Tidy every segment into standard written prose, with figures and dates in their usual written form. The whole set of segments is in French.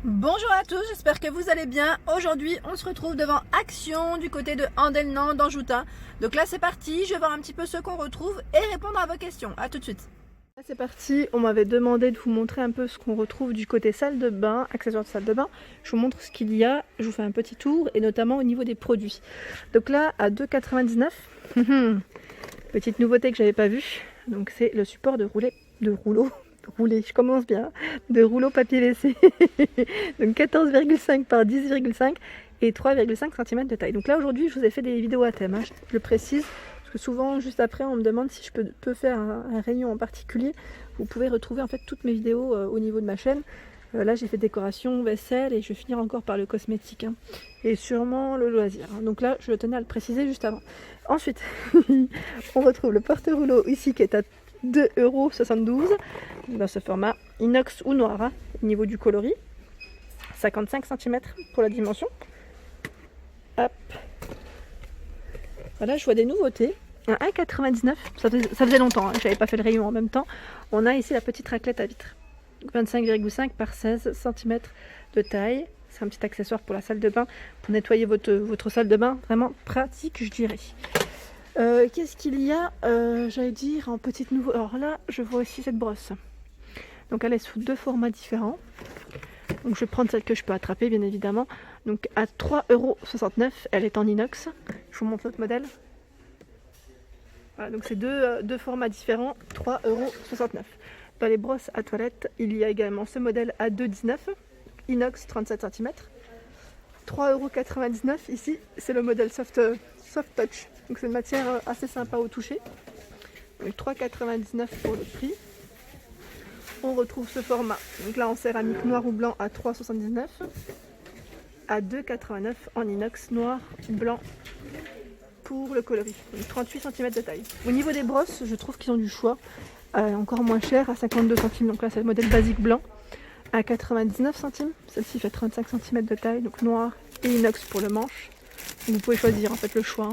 Bonjour à tous, j'espère que vous allez bien. Aujourd'hui, on se retrouve devant Action du côté de Andelnan dans Jouta. Donc là, c'est parti, je vais voir un petit peu ce qu'on retrouve et répondre à vos questions. A tout de suite. Là, c'est parti, on m'avait demandé de vous montrer un peu ce qu'on retrouve du côté salle de bain, accessoires de salle de bain. Je vous montre ce qu'il y a, je vous fais un petit tour et notamment au niveau des produits. Donc là, à 2,99 €, petite nouveauté que j'avais pas vue. Donc c'est le support de rouleau. Je commence bien, de rouleau papier WC. Donc 14,5 par 10,5 et 3,5 cm de taille. Donc là aujourd'hui je vous ai fait des vidéos à thème, hein, je le précise, parce que souvent juste après on me demande si je peux faire un rayon en particulier. Vous pouvez retrouver en fait toutes mes vidéos au niveau de ma chaîne. Là j'ai fait décoration, vaisselle et je vais finir encore par le cosmétique, hein, et sûrement le loisir. Donc là je tenais à le préciser juste avant. Ensuite on retrouve le porte-rouleau ici qui est à 2,72 € dans ce format inox ou noir, hein, au niveau du coloris. 55 cm pour la dimension. Hop. Voilà, je vois des nouveautés. Un 1,99 €, ça faisait longtemps, hein, j'avais pas fait le rayon en même temps. On a ici la petite raclette à vitre. 25,5 par 16 cm de taille. C'est un petit accessoire pour la salle de bain, pour nettoyer votre salle de bain. Vraiment pratique, je dirais. Qu'est-ce qu'il y a, j'allais dire, en petite nouveauté. Alors là, je vois aussi cette brosse. Donc elle est sous deux formats différents. Donc je vais prendre celle que je peux attraper, bien évidemment. Donc à 3,69 €, elle est en inox. Je vous montre l'autre modèle. Voilà, donc c'est deux formats différents, 3,69 €. Dans les brosses à toilette, il y a également ce modèle à 2,19 €, inox 37 cm. 3,99 € ici, c'est le modèle soft touch. Donc c'est une matière assez sympa au toucher. Donc 3,99 € pour le prix. On retrouve ce format, donc là en céramique noir ou blanc à 3,79 €, à 2,89 € en inox noir ou blanc pour le coloris. Donc 38 cm de taille. Au niveau des brosses, je trouve qu'ils ont du choix. Encore moins cher, à 52 centimes. Donc là c'est le modèle basique blanc à 99 centimes. Celle-ci fait 35 cm de taille, donc noir et inox pour le manche. Donc vous pouvez choisir en fait le choix.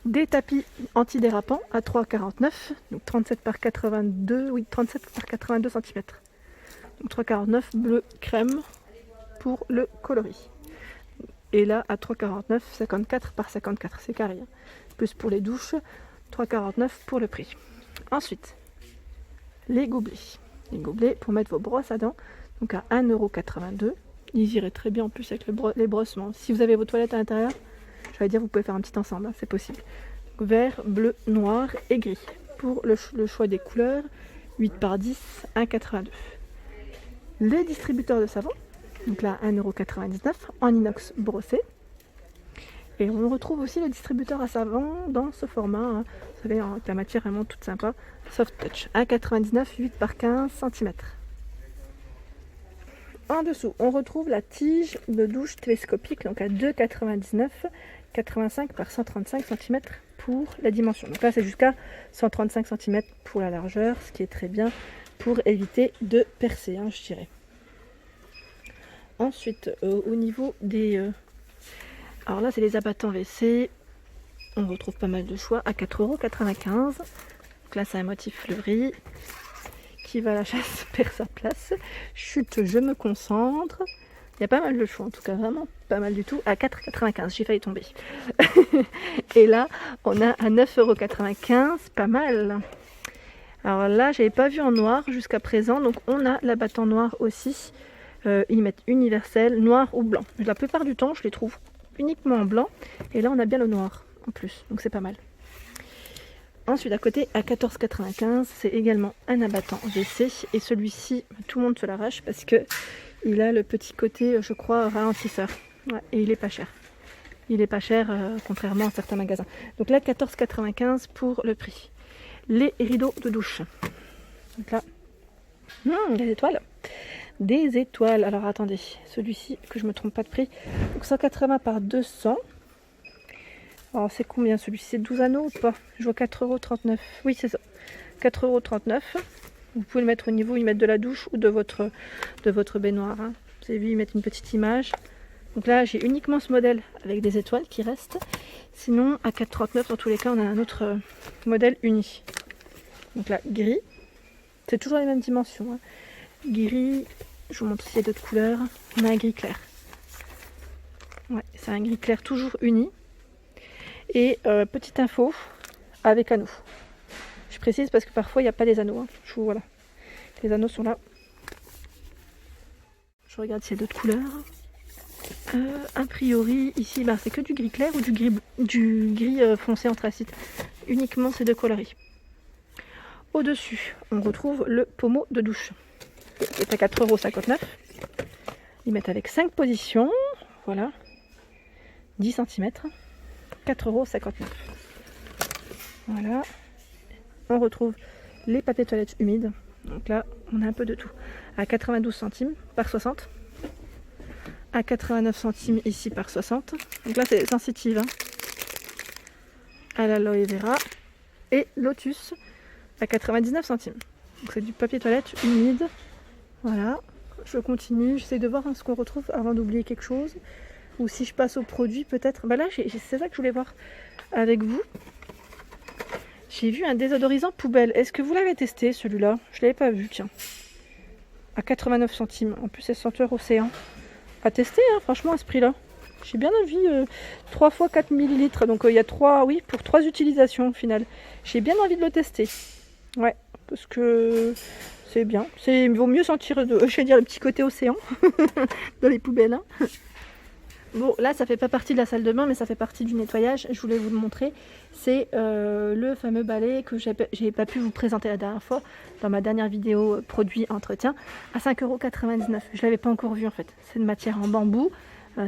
Des tapis antidérapants à 3,49 €, donc 37 par 82, oui 37 par 82 cm. Donc 3,49 € bleu crème pour le coloris. Et là à 3,49 €, 54 par 54, c'est carré. Hein. Plus pour les douches, 3,49 € pour le prix. Ensuite, les gobelets. Les gobelets pour mettre vos brosses à dents, donc à 1,82 €. Ils iraient très bien en plus avec les brossements. Si vous avez vos toilettes à l'intérieur, j'allais dire vous pouvez faire un petit ensemble, hein, c'est possible. Donc, vert, bleu, noir et gris. Pour le choix des couleurs, 8 par 10, 1,82 €. Les distributeurs de savon, donc là 1,99 € en inox brossé. Et on retrouve aussi le distributeur à savon dans ce format, hein. Vous savez, avec la matière vraiment toute sympa, soft touch, 1,99 €, 8 par 15 cm. En dessous, on retrouve la tige de douche télescopique, donc à 2,99 €, 85 par 135 cm pour la dimension. Donc là, c'est jusqu'à 135 cm pour la largeur, ce qui est très bien pour éviter de percer, hein, je dirais. Ensuite, au niveau des... alors là, c'est les abattants WC. On retrouve pas mal de choix à 4,95 €. Donc là, c'est un motif fleuri. Qui va à la chasse perd sa place. Chut, je me concentre. Il y a pas mal de choix, en tout cas, vraiment pas mal du tout. À 4,95 €, j'ai failli tomber. Et là, on a à 9,95 €, pas mal. Alors là, j'avais pas vu en noir jusqu'à présent, donc on a l'abattant noir aussi. Ils mettent universel, noir ou blanc. La plupart du temps, je les trouve uniquement en blanc. Et là, on a bien le noir en plus, donc c'est pas mal. Ensuite, à côté, à 14,95 €, c'est également un abattant WC. Et celui-ci, tout le monde se l'arrache parce que il a le petit côté, je crois, ralentisseur. Ouais, et il est pas cher. Il est pas cher, contrairement à certains magasins. Donc là, 14,95 € pour le prix. Les rideaux de douche. Donc là, des étoiles. Des étoiles. Alors attendez, celui-ci, que je me trompe pas de prix. Donc 180 par 200. Alors c'est combien celui-ci? C'est 12 anneaux ou pas? Je vois 4,39 €. Oui, c'est ça. 4,39 €. Vous pouvez le mettre au niveau, y mettre de la douche ou de votre baignoire. Hein. Vous avez vu, ils mettent une petite image. Donc là, j'ai uniquement ce modèle avec des étoiles qui restent. Sinon, à 4,39 €, dans tous les cas, on a un autre modèle uni. Donc là, gris. C'est toujours les mêmes dimensions. Hein. Gris, je vous montre s'il y a d'autres couleurs. On a un gris clair. Ouais, c'est un gris clair toujours uni. Et petite info, avec anneaux. Je précise parce que parfois il n'y a pas les anneaux. Hein. Voilà. Les anneaux sont là. Je regarde s'il y a d'autres couleurs. A priori, ici, bah, c'est que du gris clair ou du gris foncé anthracite. Uniquement ces deux coloris. Au-dessus, on retrouve le pommeau de douche. Qui est à 4,59 €. Ils mettent avec 5 positions. Voilà. 10 cm. 4,59 €. Voilà. On retrouve les papiers toilettes humides. Donc là, on a un peu de tout. À 92 centimes par 60. À 89 centimes ici par 60. Donc là, c'est sensitive. Hein. À l'aloe vera. Et lotus à 99 centimes. Donc c'est du papier toilette humide. Voilà. Je continue. J'essaie de voir ce qu'on retrouve avant d'oublier quelque chose. Ou si je passe au produit, peut-être. Bah là, c'est ça que je voulais voir avec vous. J'ai vu un désodorisant poubelle. Est-ce que vous l'avez testé celui-là? Je ne l'avais pas vu, tiens. À 89 centimes. En plus, c'est senteur océan. À tester, hein, franchement, à ce prix-là. J'ai bien envie. 3 fois 4 ml. Donc, il y a 3, oui, pour 3 utilisations au final. J'ai bien envie de le tester. Ouais, parce que c'est bien. Il vaut mieux sentir, je vais dire, le petit côté océan dans les poubelles. Hein. Bon, là, ça fait pas partie de la salle de bain, mais ça fait partie du nettoyage. Je voulais vous le montrer. C'est le fameux balai que j'ai pas pu vous présenter la dernière fois dans ma dernière vidéo produit entretien à 5,99 €. Je l'avais pas encore vu en fait. C'est de matière en bambou.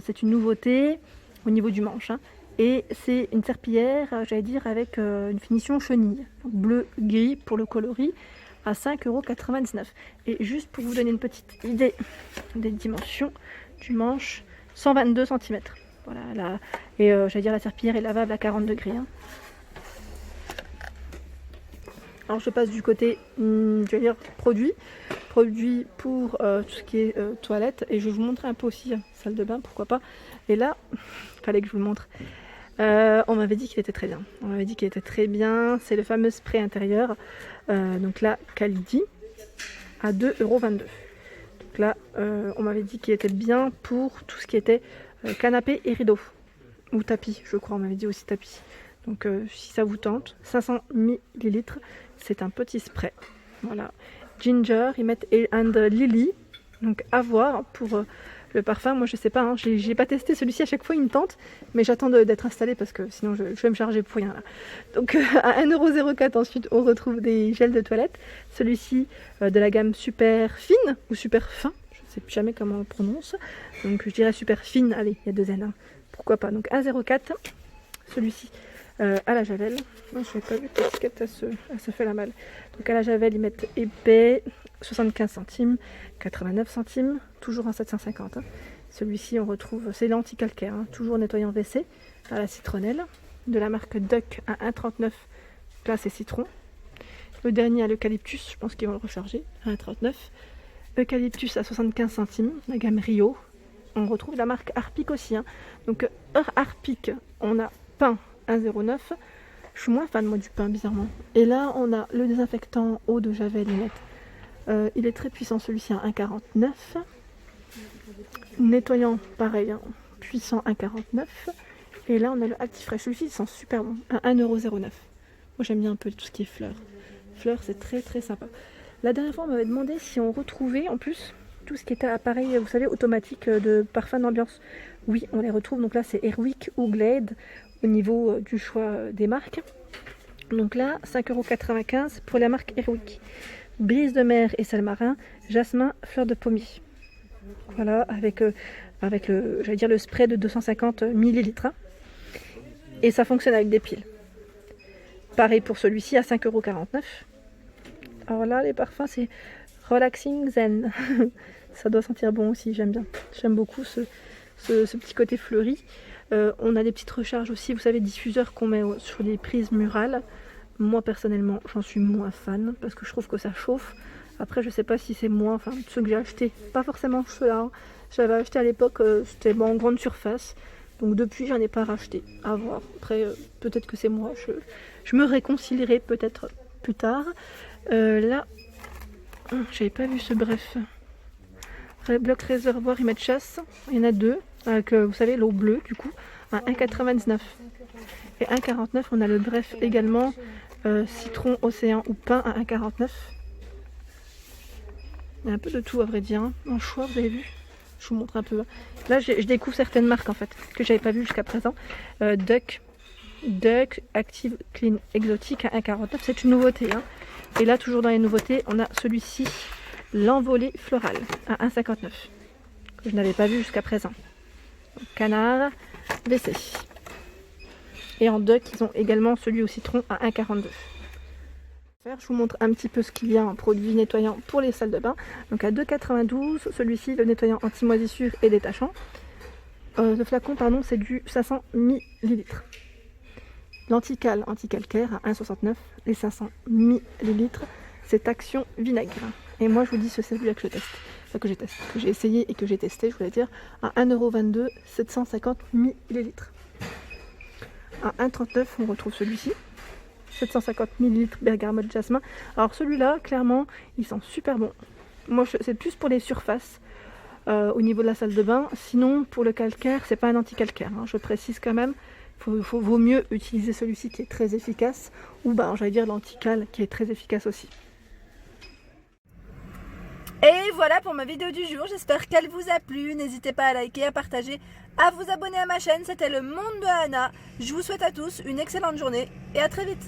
C'est une nouveauté au niveau du manche. Hein. Et c'est une serpillière, j'allais dire, avec une finition chenille. Bleu-gris pour le coloris à 5,99 €. Et juste pour vous donner une petite idée des dimensions du manche, 122 cm. Voilà, là. Et j'allais dire la serpillière est lavable à 40 degrés. Hein. Alors je passe du côté, je vais dire produit pour tout ce qui est toilette. Et je vais vous montrer un peu aussi salle de bain, pourquoi pas. Et là, fallait que je vous le montre. On m'avait dit qu'il était très bien. On m'avait dit qu'il était très bien. C'est le fameux spray intérieur. Donc là, Calidi à 2,22 €. Donc là, on m'avait dit qu'il était bien pour tout ce qui était canapé et rideau. Ou tapis, je crois. On m'avait dit aussi tapis. Donc si ça vous tente, 500 ml. C'est un petit spray. Voilà. Ginger, ils mettent and Lily. Donc à voir pour le parfum. Moi je sais pas, hein, j'ai pas testé celui-ci, à chaque fois il me tente. Mais j'attends d'être installé parce que sinon je vais me charger pour rien. Là. Donc à 1,04 € ensuite on retrouve des gels de toilette. Celui-ci de la gamme super fine ou super fin. Je ne sais plus jamais comment on le prononce. Donc je dirais super fine. Allez, il y a 2 N. Hein. Pourquoi pas. Donc 1,04 €. Celui-ci. À la javel, non, je n'ai pas vu l'étiquette, elle se fait la malle. Donc à la javel, ils mettent épais, 75 centimes, 89 centimes, toujours en 750. Hein. Celui-ci, on retrouve, c'est l'anti-calcaire, hein, toujours nettoyant WC, à la citronnelle, de la marque Duck à 1,39 €, glace et citron. Le dernier à l'eucalyptus, je pense qu'ils vont le recharger, à 1,39 €. Eucalyptus à 75 centimes, la gamme Rio. On retrouve la marque Harpic aussi. Hein. Donc Harpic, on a pain 1,09 €. Je suis moins fan moi du pain bizarrement. Et là on a le désinfectant eau de javel limette. Il est très puissant celui-ci à 1,49 €. Nettoyant pareil, hein, puissant 1,49 €. Et là on a le Actifresh. Celui-ci il sent super bon à 1,09 €. Moi j'aime bien un peu tout ce qui est fleurs. Fleurs c'est très très sympa. La dernière fois on m'avait demandé si on retrouvait en plus tout ce qui était appareil, vous savez, automatique de parfum d'ambiance. Oui, on les retrouve. Donc là c'est Airwick ou Glade au niveau du choix des marques. Donc là 5,95 € pour la marque Airwick. Brise de mer et sel marin, jasmin, fleur de pommier. Voilà, avec le, j'allais dire le spray de 250 ml. Et ça fonctionne avec des piles. Pareil pour celui-ci à 5,49 €. Alors là, les parfums, c'est Relaxing Zen. Ça doit sentir bon aussi, j'aime bien. J'aime beaucoup ce petit côté fleuri. On a des petites recharges aussi, vous savez, diffuseurs qu'on met sur les prises murales. Moi personnellement, j'en suis moins fan parce que je trouve que ça chauffe. Après, je sais pas si c'est moi, enfin ceux que j'ai achetés, pas forcément ceux-là. Hein. J'avais acheté à l'époque, c'était en grande surface. Donc depuis, j'en ai pas racheté. À voir. Après, peut-être que c'est moi. Je me réconcilierai peut-être plus tard. Là, j'avais pas vu ce bref. Bloc réservoir, ils mettent chasse. Il y en a deux, avec, vous savez, l'eau bleue du coup, à 1,99. Et 1,49, on a le bref également, citron, océan ou pain à 1,49. Il y a un peu de tout à vrai dire, hein. En choix, vous avez vu? Je vous montre un peu. Là, je découvre certaines marques en fait, que j'avais pas vu jusqu'à présent. Duck Active Clean Exotique à 1,49, c'est une nouveauté, hein. Et là, toujours dans les nouveautés, on a celui-ci, l'envolée florale à 1,59, que je n'avais pas vu jusqu'à présent. Donc, canard, WC. Et en duck, ils ont également celui au citron à 1,42. Je vous montre un petit peu ce qu'il y a en produits nettoyants pour les salles de bain. Donc à 2,92, celui-ci, le nettoyant anti-moisissure et détachant. Le flacon, pardon, c'est du 500 ml. L'anticalcaire à 1,69. Les 500 ml, c'est Action Vinaigre. Et moi, je vous dis ce celui-là que je teste. Enfin, que j'ai essayé et que j'ai testé, je voulais dire, à 1,22 €, 750 ml. À 1,39, on retrouve celui-ci. 750 ml bergamote jasmin. Alors celui-là, clairement, il sent super bon. Moi, c'est plus pour les surfaces au niveau de la salle de bain. Sinon, pour le calcaire, c'est pas un anti-calcaire, hein. Je précise quand même. Vaut mieux utiliser celui-ci qui est très efficace, ou j'allais dire l'antical qui est très efficace aussi. Et voilà pour ma vidéo du jour, j'espère qu'elle vous a plu. N'hésitez pas à liker, à partager, à vous abonner à ma chaîne. C'était le monde de Anna. Je vous souhaite à tous une excellente journée et à très vite.